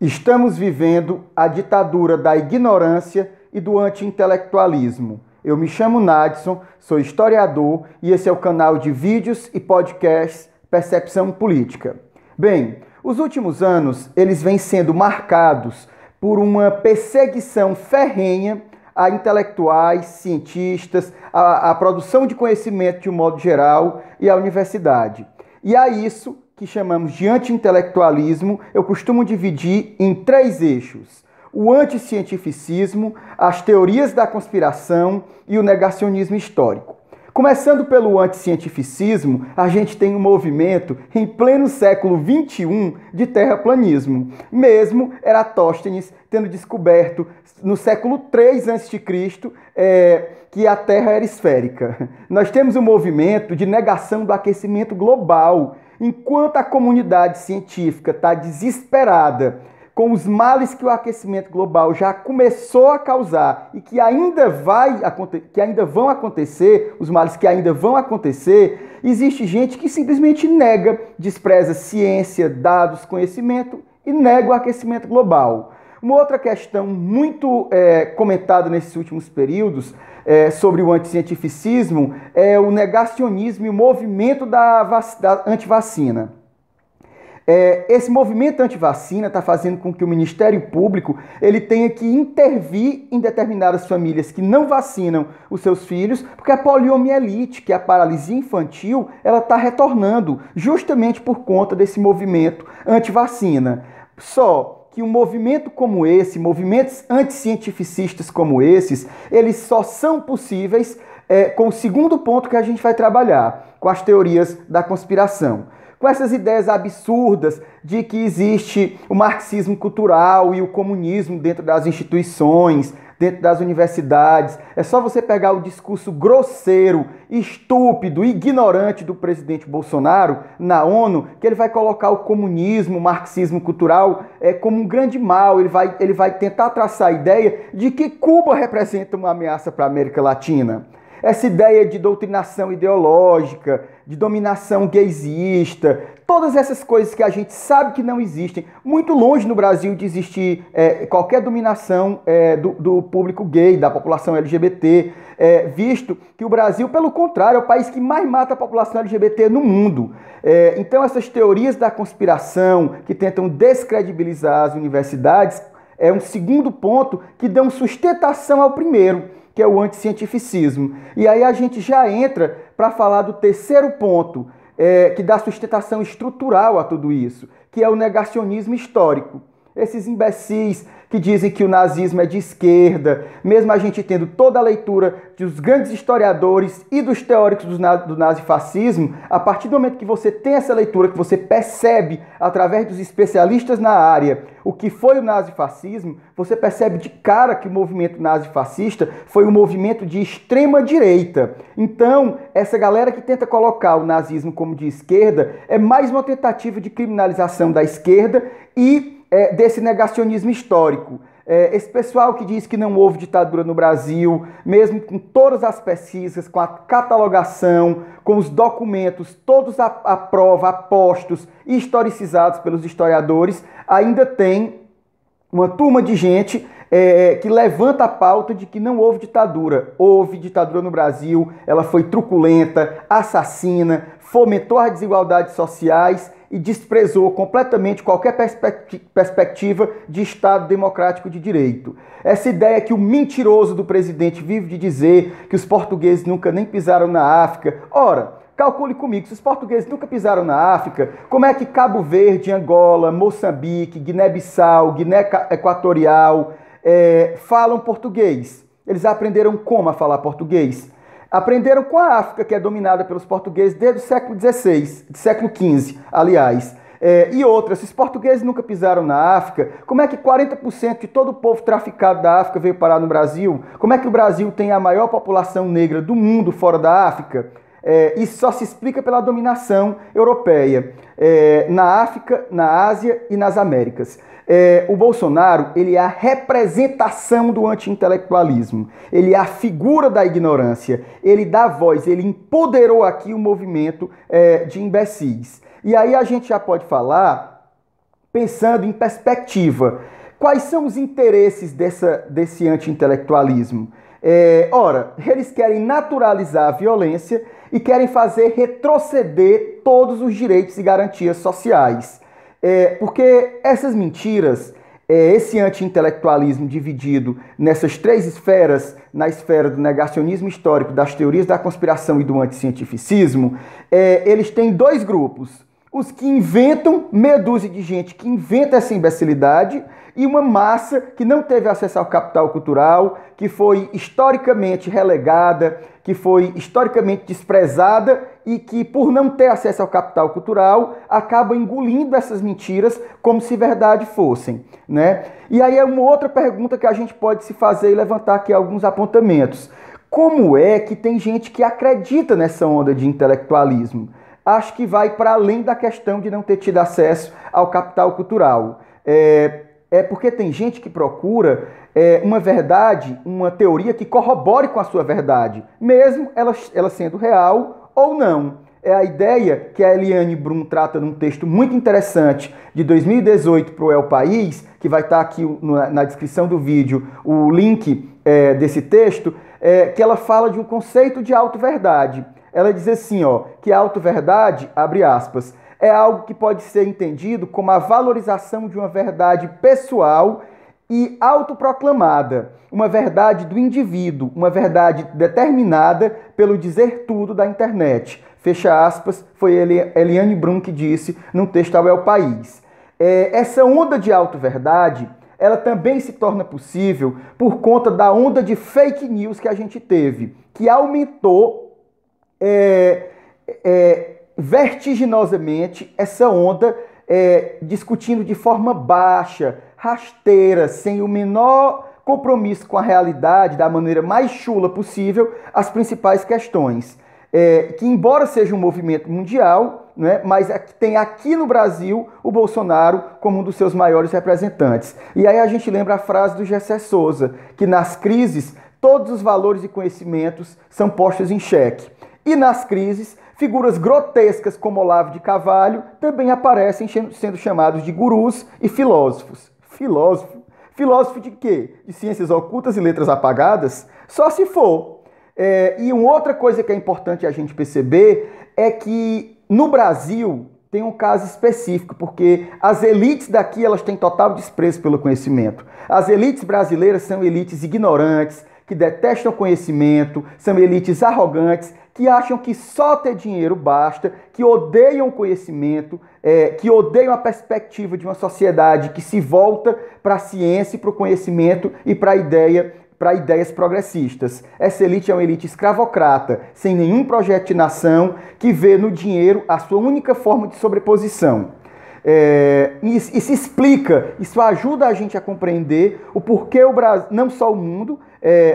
Estamos vivendo a ditadura da ignorância e do anti-intelectualismo. Eu me chamo Nadson, sou historiador e esse é o canal de vídeos e podcasts Percepção Política. Bem, os últimos anos eles vêm sendo marcados por uma perseguição ferrenha a intelectuais, cientistas, a produção de conhecimento de um modo geral e a universidade. E a isso que chamamos de anti-intelectualismo, eu costumo dividir em três eixos: o anticientificismo, as teorias da conspiração e o negacionismo histórico. Começando pelo anticientificismo, a gente tem um movimento em pleno século XXI de terraplanismo, mesmo Eratóstenes tendo descoberto no século III a.C. Que a Terra era esférica. Nós temos um movimento de negação do aquecimento global, enquanto a comunidade científica está desesperada com os males que o aquecimento global já começou a causar e que ainda vão acontecer, os males que ainda vão acontecer, existe gente que simplesmente nega, despreza ciência, dados, conhecimento e nega o aquecimento global. Uma outra questão muito comentada nesses últimos períodos sobre o anticientificismo é o negacionismo e o movimento da antivacina. Esse movimento antivacina está fazendo com que o Ministério Público ele tenha que intervir em determinadas famílias que não vacinam os seus filhos, porque a poliomielite, que é a paralisia infantil, ela está retornando justamente por conta desse movimento antivacina. Só que um movimento como esse, movimentos anticientificistas como esses, eles só são possíveis com o segundo ponto que a gente vai trabalhar, com as teorias da conspiração. Com essas ideias absurdas de que existe o marxismo cultural e o comunismo dentro das instituições, dentro das universidades. É só você pegar o discurso grosseiro, estúpido, ignorante do presidente Bolsonaro na ONU, que ele vai colocar o comunismo, o marxismo cultural como um grande mal. Ele vai tentar traçar a ideia de que Cuba representa uma ameaça para a América Latina. Essa ideia de doutrinação ideológica, de dominação gaysista, todas essas coisas que a gente sabe que não existem. Muito longe no Brasil de existir qualquer dominação do público gay, da população LGBT, visto que o Brasil, pelo contrário, é o país que mais mata a população LGBT no mundo. Então essas teorias da conspiração que tentam descredibilizar as universidades é um segundo ponto que dão sustentação ao primeiro, que é o anticientificismo. E aí a gente já entra para falar do terceiro ponto, que dá sustentação estrutural a tudo isso, que é o negacionismo histórico. Esses imbecis que dizem que o nazismo é de esquerda, mesmo a gente tendo toda a leitura dos grandes historiadores e dos teóricos do nazifascismo, a partir do momento que você tem essa leitura, que você percebe através dos especialistas na área o que foi o nazifascismo, você percebe de cara que o movimento nazifascista foi um movimento de extrema direita. Então, essa galera que tenta colocar o nazismo como de esquerda é mais uma tentativa de criminalização da esquerda e desse negacionismo histórico. Esse pessoal que diz que não houve ditadura no Brasil, mesmo com todas as pesquisas, com a catalogação, com os documentos, todos à prova, apostos e historicizados pelos historiadores, ainda tem uma turma de gente que levanta a pauta de que não houve ditadura. Houve ditadura no Brasil, ela foi truculenta, assassina, fomentou as desigualdades sociais e desprezou completamente qualquer perspectiva de Estado democrático de direito. Essa ideia que o mentiroso do presidente vive de dizer que os portugueses nunca nem pisaram na África. Ora, calcule comigo, se os portugueses nunca pisaram na África, como é que Cabo Verde, Angola, Moçambique, Guiné-Bissau, Guiné Equatorial falam português? Eles aprenderam como a falar português? Aprenderam com a África, que é dominada pelos portugueses desde o século XVI, século XV, aliás. E outras, se os portugueses nunca pisaram na África, como é que 40% de todo o povo traficado da África veio parar no Brasil? Como é que o Brasil tem a maior população negra do mundo fora da África? Isso só se explica pela dominação europeia na África, na Ásia e nas Américas. O Bolsonaro, ele é a representação do anti-intelectualismo, ele é a figura da ignorância, ele dá voz, ele empoderou aqui o movimento de imbecis. E aí a gente já pode falar pensando em perspectiva. Quais são os interesses desse anti-intelectualismo? Ora, eles querem naturalizar a violência e querem fazer retroceder todos os direitos e garantias sociais. Porque essas mentiras, esse anti-intelectualismo dividido nessas três esferas, na esfera do negacionismo histórico, das teorias da conspiração e do anticientificismo, eles têm dois grupos. Os que inventam, meia dúzia de gente que inventa essa imbecilidade, e uma massa que não teve acesso ao capital cultural, que foi historicamente relegada, que foi historicamente desprezada e que, por não ter acesso ao capital cultural, acaba engolindo essas mentiras como se verdade fossem, né? E aí é uma outra pergunta que a gente pode se fazer e levantar aqui alguns apontamentos. Como é que tem gente que acredita nessa onda de intelectualismo? Acho que vai para além da questão de não ter tido acesso ao capital cultural. Porque tem gente que procura uma verdade, uma teoria que corrobore com a sua verdade, mesmo ela sendo real ou não. É a ideia que a Eliane Brum trata num texto muito interessante de 2018 para o El País, que vai estar aqui na descrição do vídeo o link desse texto, que ela fala de um conceito de auto-verdade. Ela diz assim, que a auto-verdade, abre aspas, é algo que pode ser entendido como a valorização de uma verdade pessoal e autoproclamada, uma verdade do indivíduo, uma verdade determinada pelo dizer tudo da internet. Fecha aspas, foi Eliane Brum que disse num texto ao El País. Essa onda de auto-verdade, ela também se torna possível por conta da onda de fake news que a gente teve, que aumentou vertiginosamente essa onda, discutindo de forma baixa, rasteira, sem o menor compromisso com a realidade, da maneira mais chula possível, as principais questões. Que embora seja um movimento mundial, né, mas tem aqui no Brasil o Bolsonaro como um dos seus maiores representantes. E aí a gente lembra a frase do Gessé Souza, que nas crises todos os valores e conhecimentos são postos em xeque. E nas crises, figuras grotescas como Olavo de Carvalho também aparecem sendo chamados de gurus e filósofos. Filósofo? Filósofo de quê? De ciências ocultas e letras apagadas? Só se for. E uma outra coisa que é importante a gente perceber é que no Brasil tem um caso específico, porque as elites daqui elas têm total desprezo pelo conhecimento. As elites brasileiras são elites ignorantes, que detestam conhecimento, são elites arrogantes, que acham que só ter dinheiro basta, que odeiam o conhecimento, que odeiam a perspectiva de uma sociedade que se volta para a ciência, para o conhecimento e para ideias progressistas. Essa elite é uma elite escravocrata, sem nenhum projeto de nação, que vê no dinheiro a sua única forma de sobreposição. E se explica, isso ajuda a gente a compreender o porquê o Brasil, não só o mundo,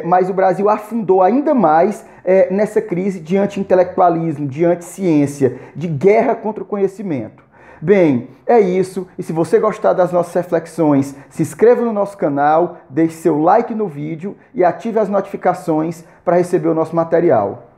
mas o Brasil afundou ainda mais nessa crise de anti-intelectualismo, de anti-ciência, de guerra contra o conhecimento. Bem, é isso. E se você gostar das nossas reflexões, se inscreva no nosso canal, deixe seu like no vídeo e ative as notificações para receber o nosso material.